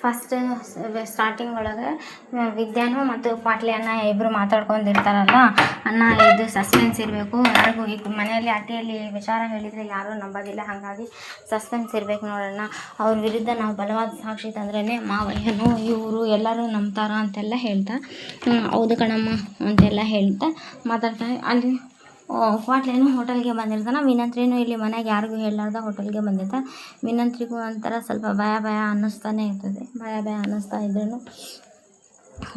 First starting ಒಳಗೆ ವಿದ್ಯಾನು ಮತ್ತು ಪಾಟ್ಲಿ ಅಣ್ಣ ಇಬ್ಬರು ಮಾತಾಡ್ಕೊಂಡಿರ್ತಾರಲ್ಲ, ಅಣ್ಣ ಇದು ಸಸ್ಪೆನ್ಸ್ ಇರಬೇಕು, ಯಾರಿಗೂ ಈಗ ಮನೆಯಲ್ಲಿ ಅಟ್ಟಿಯಲ್ಲಿ ವಿಚಾರ ಹೇಳಿದರೆ ಯಾರೂ ನಂಬೋದಿಲ್ಲ, ಹಾಗಾಗಿ ಸಸ್ಪೆನ್ಸ್ ಇರಬೇಕು ನೋಡೋಣ, ಅವ್ರ ವಿರುದ್ಧ ನಾವು ಬಲವಾದ ಸಾಕ್ಷಿ ತಂದ್ರೇ ಮಾವಯ್ಯನು ಇವರು ಎಲ್ಲರೂ ನಂಬ್ತಾರ ಅಂತೆಲ್ಲ ಹೇಳ್ತಾ, ಹೌದು ಕಣಮ್ಮ ಅಂತೆಲ್ಲ ಹೇಳ್ತಾ ಮಾತಾಡ್ತಾರೆ. ಅಲ್ಲಿ ಕ್ವಾಟ್ಲೇನು ಹೋಟೆಲ್ಗೆ ಬಂದಿರ್ತಾನೆ, ವಿನಂತ್ರಿನೂ ಇಲ್ಲಿ ಮನೆಗೆ ಯಾರಿಗೂ ಹೇಳಲಾರ್ದ ಹೋಟೆಲ್ಗೆ ಬಂದಿರ್ತಾನೆ. ವಿನಂತ್ರಿಗೂ ಒಂಥರ ಸ್ವಲ್ಪ ಭಯ ಅನ್ನಿಸ್ತಾನೆ ಇರ್ತದೆ. ಭಯ ಅನ್ನಿಸ್ತಾ ಇದ್ರೂ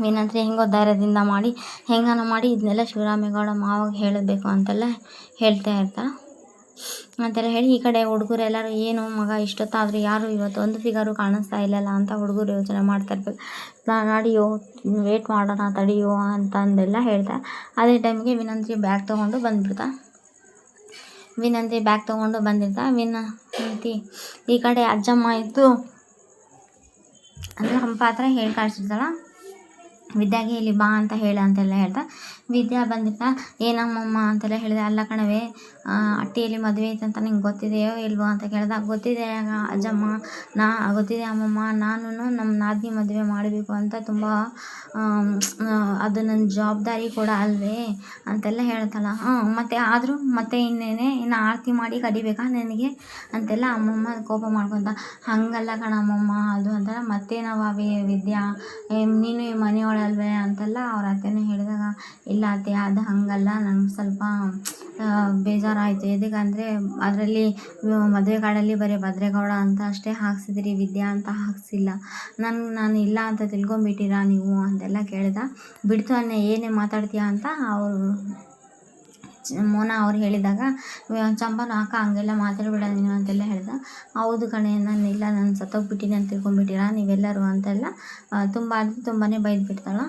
ವಿನಂತ್ರಿ ಹೆಂಗೋ ಧೈರ್ಯದಿಂದ ಮಾಡಿ ಹೆಂಗನ ಮಾಡಿ ಇದನ್ನೆಲ್ಲ ಶಿವರಾಮೇಗೌಡ ಮಾವಾಗ ಹೇಳಬೇಕು ಅಂತೆಲ್ಲ ಹೇಳ್ತಾ ಇರ್ತಾಳೆ. ಅಂತೆಲ್ಲ ಹೇಳಿ ಈ ಕಡೆ ಹುಡುಗರು ಎಲ್ಲರೂ ಏನು ಮಗ ಇಷ್ಟೊತ್ತಾದರೂ ಯಾರು ಇವತ್ತು ಒಂದು ಫಿಗರು ಕಾಣಿಸ್ತಾ ಇಲ್ಲಲ್ಲ ಅಂತ ಹುಡುಗರು ಯೋಚನೆ ಮಾಡ್ತಾ ಇರ್ಬೇಕು. ನಡಿಯೋ ವೇಟ್ ಮಾಡೋಣ ತಡಿಯೋ ಅಂತಂದೆಲ್ಲ ಹೇಳ್ತಾ, ಅದೇ ಟೈಮಿಗೆ ವಿನಂತ್ರಿ ಬ್ಯಾಗ್ ತೊಗೊಂಡು ಬಂದ್ಬಿಡ್ತಾ. ವಿನಂತಿ ಈ ಕಡೆ ಅಜ್ಜಮ್ಮ ಇದ್ದು ಅಂದರೆ ನಮ್ಮ ಪಾತ್ರ ಹೇಳಿ ಕಳಿಸಿರ್ತಾಳ. ವಿದ್ಯಾಗೆ ಇಲ್ಲಿ ಬಾ ಅಂತ ಹೇಳ ಅಂತೆಲ್ಲ ಹೇಳ್ತಾ, ವಿದ್ಯಾ ಬಂದಿರ್ತಾ ಏನಮ್ಮಮ್ಮ ಅಂತೆಲ್ಲ ಹೇಳಿದೆ. ಅಲ್ಲ ಕಣವೇ, ಅಟ್ಟಿಯಲ್ಲಿ ಮದುವೆ ಐತಂತ ನಿಂಗೆ ಗೊತ್ತಿದೆಯೋ ಇಲ್ವೋ ಅಂತ ಕೇಳಿದ. ಗೊತ್ತಿದೆ ಅಜ್ಜಮ್ಮ, ಗೊತ್ತಿದೆ ಅಮ್ಮಮ್ಮ, ನಾನು ನಮ್ಮ ನಾದಿನಿ ಮದುವೆ ಮಾಡಬೇಕು ಅಂತ ತುಂಬ ಅದು ನನ್ನ ಜವಾಬ್ದಾರಿ ಕೂಡ ಅಲ್ವೇ ಅಂತೆಲ್ಲ ಹೇಳ್ತಾಳ. ಮತ್ತು ಆದರೂ ಮತ್ತೆ ಇನ್ನು ಆರತಿ ಮಾಡಿ ಕಡಿಬೇಕಾ ನನಗೆ ಅಂತೆಲ್ಲ ಅಮ್ಮಮ್ಮ ಕೋಪ ಮಾಡ್ಕೊತ. ಹಾಗಲ್ಲ ಕಣಮ್ಮಮ್ಮ ಅದು ಅಂತೆಲ್ಲ ಮತ್ತೇನವ ವಿದ್ಯಾ, ನೀನು ಈ ಮನೆಯೊಳಲ್ವೇ ಅಂತೆಲ್ಲ ಅವ್ರ ಅತ್ತೆನೂ ಹೇಳಿದಾಗ, ಇಲ್ಲ ಅತ್ತೆ ಅದು ಹಾಗಲ್ಲ, ನಂಗೆ ಸ್ವಲ್ಪ ಬೇಜಾರಾಯಿತು. ಎದಕ್ಕಂದರೆ ಅದರಲ್ಲಿ ಮದುವೆ ಕಾರ್ಡಲ್ಲಿ ಬರೀ ಭದ್ರೇಗೌಡ ಅಂತ ಅಷ್ಟೇ ಹಾಕ್ಸಿದ್ರಿ, ವಿದ್ಯಾ ಅಂತ ಹಾಕ್ಸಿಲ್ಲ. ನಾನು ಇಲ್ಲ ಅಂತ ತಿಳ್ಕೊಂಬಿಟ್ಟಿರಾ ನೀವು ಅಂತೆಲ್ಲ ಕೇಳಿದ. ಬಿಡ್ತು ಅನ್ನೆ ಏನೇ ಮಾತಾಡ್ತೀಯ ಅಂತ ಅವರು ಮೋನಾ ಅವ್ರು ಹೇಳಿದಾಗ, ಚಂಪನ ಅಕ್ಕ ಹಂಗೆಲ್ಲ ಮಾತಾಡಬೇಡ ನೀನು ಅಂತೆಲ್ಲ ಹೇಳ್ದ. ಹೌದು ಕಣೆ, ನಾನು ಸತ್ತೋಗ್ಬಿಟ್ಟಿನಿ ಅಂತ ತಿಳ್ಕೊಂಬಿಟ್ಟಿರಾ ನೀವೆಲ್ಲರೂ ಅಂತೆಲ್ಲ ತುಂಬಾ ಬೈದ್ಬಿಡ್ತಾಳ.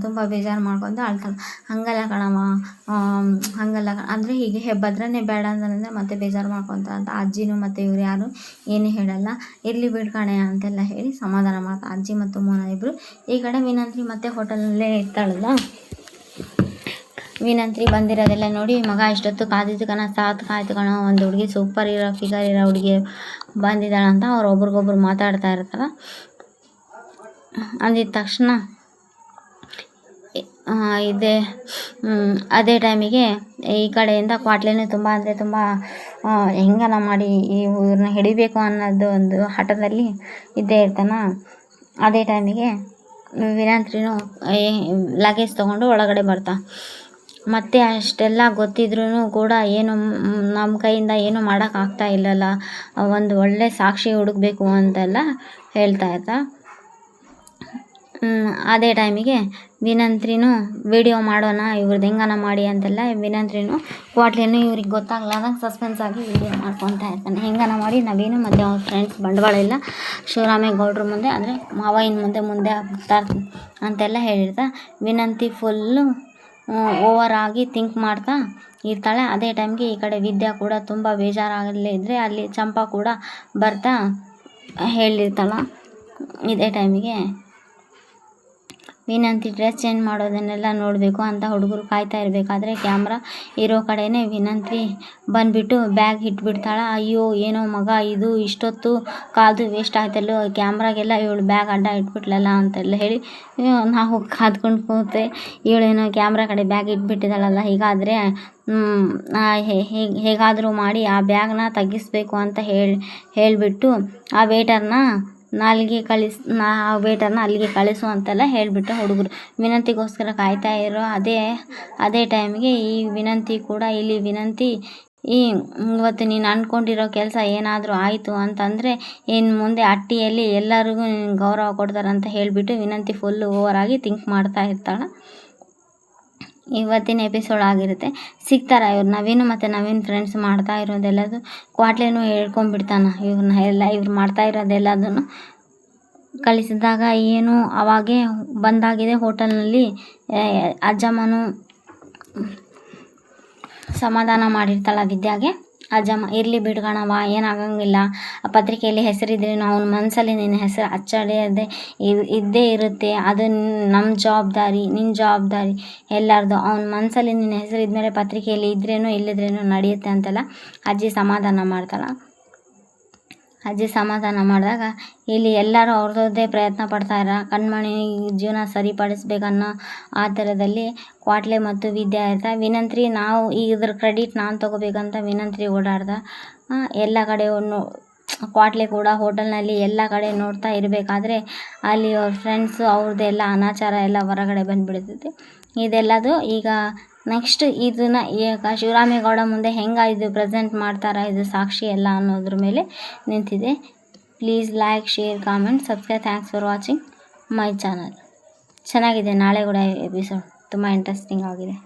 ತುಂಬ ಬೇಜಾರು ಮಾಡ್ಕೊಂಡು ಅಳ್ತಾಳೆ. ಹಾಗಲ್ಲ ಕಣಮ್ಮ, ಹಾಗಲ್ಲ ಅಂದರೆ ಹೀಗೆ ಭದ್ರನೇ ಬೇಡ ಅಂತಂದರೆ ಮತ್ತೆ ಬೇಜಾರು ಮಾಡ್ಕೊತ ಅಂತ ಅಜ್ಜಿನೂ ಮತ್ತು ಇವ್ರು ಯಾರು ಏನೂ ಹೇಳಲ್ಲ, ಇರಲಿ ಬಿಡ್ಕಣೆ ಅಂತೆಲ್ಲ ಹೇಳಿ ಸಮಾಧಾನ ಮಾಡ್ತಾ ಅಜ್ಜಿ ಮತ್ತು ಮೋನ ಇಬ್ಬರು. ಈ ಕಡೆ ವಿನಂತ್ರಿ ಮತ್ತೆ ಹೋಟೆಲಲ್ಲೇ ಇರ್ತಾಳಲ್ಲ. ವಿನಂತ್ರಿ ಬಂದಿರೋದೆಲ್ಲ ನೋಡಿ, ಮಗ ಇಷ್ಟೊತ್ತು ಕಾದಿದ್ದು ಕಣ, ಕಾಯ್ತು ಕಣ, ಒಂದು ಹುಡುಗಿ ಸೂಪರ್ ಫಿಗರ್ ಇರೋ ಹುಡುಗಿ ಬಂದಿದ್ದಾಳಂತ ಅವ್ರು ಒಬ್ರಿಗೊಬ್ರು ಮಾತಾಡ್ತಾ ಇರ್ತಾರೆ. ಅಂದಿದ ತಕ್ಷಣ ಅದೇ ಟೈಮಿಗೆ ಈ ಕಡೆಯಿಂದ ಕ್ವಾಟ್ಲೇನು ತುಂಬ ಹೆಂಗನ ಮಾಡಿ ಇವ್ರನ್ನ ಹಿಡಿಬೇಕು ಅನ್ನೋದು ಒಂದು ಹಠದಲ್ಲಿ ಇದ್ದೇ ಇರ್ತಾನೆ. ಅದೇ ಟೈಮಿಗೆ ವಿನಂತ್ರಿನೂ ಲಗೇಜ್ ತೊಗೊಂಡು ಒಳಗಡೆ ಬರ್ತಾ. ಮತ್ತೆ ಅಷ್ಟೆಲ್ಲ ಗೊತ್ತಿದ್ರೂ ಕೂಡ ಏನು ನಮ್ಮ ಕೈಯಿಂದ ಏನು ಮಾಡೋಕ್ಕಾಗ್ತಾ ಇಲ್ಲಲ್ಲ, ಒಂದು ಒಳ್ಳೆ ಸಾಕ್ಷಿ ಹುಡುಕಬೇಕು ಅಂತೆಲ್ಲ ಹೇಳ್ತಾ ಇರ್ತಾ. ಅದೇ ಟೈಮಿಗೆ ವಿನಂತ್ರಿನೂ ವಿಡಿಯೋ ಮಾಡೋಣ ಇವ್ರದ್ದು ಹೆಂಗನ ಮಾಡಿ ಅಂತೆಲ್ಲ ವಿನಂತ್ರಿನೂ ಕ್ವಾಟ್ಲೇನು ಇವ್ರಿಗೆ ಗೊತ್ತಾಗ್ಲಾರ್ದಂಗೆ ಸಸ್ಪೆನ್ಸ್ ಆಗಿ ವಿಡಿಯೋ ಮಾಡ್ಕೊತಾ ಇರ್ತಾನೆ. ಹೆಂಗನ ಮಾಡಿ ನವೀನು ಮತ್ತು ಅವ್ರ ಫ್ರೆಂಡ್ಸ್ ಬಂಡವಾಳ ಎಲ್ಲ ಶಿವರಾಮೇಗೌಡ್ರ ಮುಂದೆ ಅಂದರೆ ಮಾವಯ್ಯನ ಮುಂದೆ ಆಗ್ತಾರೆ ಅಂತೆಲ್ಲ ಹೇಳಿರ್ತಾ. ವಿನಂತಿ ಫುಲ್ಲು ಓವರ್ ಆಗಿ ಥಿಂಕ್ ಮಾಡ್ತಾ ಇರ್ತಾಳೆ. ಅದೇ ಟೈಮ್ಗೆ ಈ ಕಡೆ ವಿದ್ಯಾ ಕೂಡ ತುಂಬ ಬೇಜಾರಾಗಲಿದ್ರೆ ಅಲ್ಲಿ ಚಂಪಾ ಕೂಡ ಬರ್ತಾ ಹೇಳಿರ್ತಾಳ. ಇದೇ ಟೈಮಿಗೆ ವಿನಂತಿ ಡ್ರೆಸ್ ಚೇಂಜ್ ಮಾಡೋದನ್ನೆಲ್ಲ ನೋಡಬೇಕು ಅಂತ ಹುಡುಗರು ಕಾಯ್ತಾ ಇರಬೇಕಾದ್ರೆ ಕ್ಯಾಮ್ರಾ ಇರೋ ಕಡೆನೇ ವಿನಂತಿ ಬಂದುಬಿಟ್ಟು ಬ್ಯಾಗ್ ಇಟ್ಬಿಡ್ತಾಳೆ. ಅಯ್ಯೋ ಏನೋ ಮಗ ಇದು ಇಷ್ಟೊತ್ತು ಕಾದು ವೇಸ್ಟ್ ಆಯ್ತಲ್ಲೋ, ಕ್ಯಾಮ್ರಾಗೆಲ್ಲ ಇವಳು ಬ್ಯಾಗ್ ಅಡ್ಡ ಇಟ್ಬಿಟ್ಲಲ್ಲ ಅಂತೆಲ್ಲ ಹೇಳಿ ನಾವು ಕಾದ್ಕೊಂಡು ಕೂತೆ, ಇವಳೇನೋ ಕ್ಯಾಮ್ರಾ ಕಡೆ ಬ್ಯಾಗ್ ಇಟ್ಬಿಟ್ಟಿದ್ದಾಳಲ್ಲ, ಹೀಗಾದರೆ ಹೇಗಾದರೂ ಮಾಡಿ ಆ ಬ್ಯಾಗ್ನ ತೆಗಿಸ್ಬೇಕು ಅಂತ ಹೇಳಿಬಿಟ್ಟು ಆ ವೇಟರ್ನ ಅಲ್ಲಿಗೆ ಕಳಿಸು ಅಂತೆಲ್ಲ ಹೇಳಿಬಿಟ್ಟು ಹುಡುಗರು ವಿನಂತಿಗೋಸ್ಕರ ಕಾಯ್ತಾ ಇರೋ ಅದೇ ಟೈಮಿಗೆ ಈ ವಿನಂತಿ ಕೂಡ ಇಲ್ಲಿ ವಿನಂತಿ ಇವತ್ತು ನೀನು ಅಂದ್ಕೊಂಡಿರೋ ಕೆಲಸ ಏನಾದರೂ ಆಯಿತು ಅಂತಂದರೆ ಇನ್ನು ಮುಂದೆ ಅಟ್ಟಿಯಲ್ಲಿ ಎಲ್ಲರಿಗೂ ಗೌರವ ಕೊಡ್ತಾರಂತ ಹೇಳಿಬಿಟ್ಟು ವಿನಂತಿ ಫುಲ್ಲು ಓವರಾಗಿ ಥಿಂಕ್ ಮಾಡ್ತಾ ಇರ್ತಾಳೆ. ಇವತ್ತಿನ ಎಪಿಸೋಡ್ ಆಗಿರುತ್ತೆ. ಸಿಗ್ತಾರೆ ಇವ್ರು ನವೀನು ಮತ್ತು ನವೀನ್ ಫ್ರೆಂಡ್ಸ್ ಮಾಡ್ತಾ ಇರೋದೆಲ್ಲದು ಕ್ವಾಟ್ಲೇನು ಹೇಳ್ಕೊಂಡ್ಬಿಡ್ತಾನೆ. ಇವ್ರು ಮಾಡ್ತಾ ಇರೋದೆಲ್ಲದನ್ನು ಕಳಿಸಿದಾಗ ಏನು ಅವಾಗೇ ಬಂದಾಗಿದೆ ಹೋಟೆಲ್ನಲ್ಲಿ. ಅಜ್ಜಮ್ಮನೂ ಸಮಾಧಾನ ಮಾಡಿರ್ತಾಳೆ ವಿದ್ಯಾಗೆ. ಅಜ್ಜಮ್ಮ ಇರಲಿ ಬಿಡ್ಕಣವ, ಏನಾಗಂಗಿಲ್ಲ, ಆ ಪತ್ರಿಕೆಯಲ್ಲಿ ಹೆಸರಿದ್ರೇನು ಅವನ ಮನಸ್ಸಲ್ಲಿ ನಿನ್ನ ಹೆಸರು ಅಚ್ಚಳಿಯದೆ ಇದ್ದೇ ಇರುತ್ತೆ, ಅದು ನಮ್ಮ ಜವಾಬ್ದಾರಿ, ನಿನ್ನ ಜವಾಬ್ದಾರಿ ಎಲ್ಲರದು. ಅವನ ಮನಸ್ಸಲ್ಲಿ ನಿನ್ನ ಹೆಸರು ಇದ್ಮೇಲೆ ಪತ್ರಿಕೆಯಲ್ಲಿ ಇದ್ರೇನು ಇಲ್ಲದ್ರೇನು ನಡೆಯುತ್ತೆ ಅಂತೆಲ್ಲ ಅಜ್ಜಿ ಸಮಾಧಾನ ಮಾಡ್ತಾಳೆ. ಅಜ್ಜಿ ಸಮಾಧಾನ ಮಾಡಿದಾಗ ಇಲ್ಲಿ ಎಲ್ಲರೂ ಅವ್ರದ್ದೇ ಪ್ರಯತ್ನ ಪಡ್ತಾಯಿರ ಕಣ್ಮಣಿ ಜೀವನ ಸರಿಪಡಿಸ್ಬೇಕನ್ನೋ ಆ ಥರದಲ್ಲಿ ಕ್ವಾಟ್ಲೆ ಮತ್ತು ವಿದ್ಯಾ ಇರ್ತಾರೆ. ವಿನಂತ್ರಿ ನಾವು ಇದ್ರ ಕ್ರೆಡಿಟ್ ನಾನು ತೊಗೋಬೇಕಂತ ವಿನಂತ್ರಿ ಓಡಾಡ್ದ ಎಲ್ಲ ಕಡೆ ಕ್ವಾಟ್ಲೆ ಕೂಡ ಹೋಟೆಲ್ನಲ್ಲಿ ಎಲ್ಲ ಕಡೆ ನೋಡ್ತಾ ಇರಬೇಕಾದ್ರೆ ಅಲ್ಲಿ ಅವ್ರ ಫ್ರೆಂಡ್ಸು ಅವ್ರದ್ದೆಲ್ಲ ಅನಾಚಾರ ಎಲ್ಲ ಹೊರಗಡೆ ಬಂದುಬಿಡ್ತೈತಿ. ಇದೆಲ್ಲದು ಈಗ ನೆಕ್ಸ್ಟ್ ಇದನ್ನು ಈಗ ಶಿವರಾಮೇಗೌಡ ಮುಂದೆ ಹೆಂಗೆ ಇದು ಪ್ರೆಸೆಂಟ್ ಮಾಡ್ತಾರೆ ಇದು ಸಾಕ್ಷಿ ಎಲ್ಲ ಅನ್ನೋದ್ರ ಮೇಲೆ ನಿಂತಿದೆ. Please like, share, comment, subscribe. Thanks for watching my channel. ಚೆನ್ನಾಗಿದೆ. ನಾಳೆ ಕೂಡ ಎಪಿಸೋಡ್ ತುಂಬ ಇಂಟ್ರೆಸ್ಟಿಂಗ್ ಆಗಿದೆ.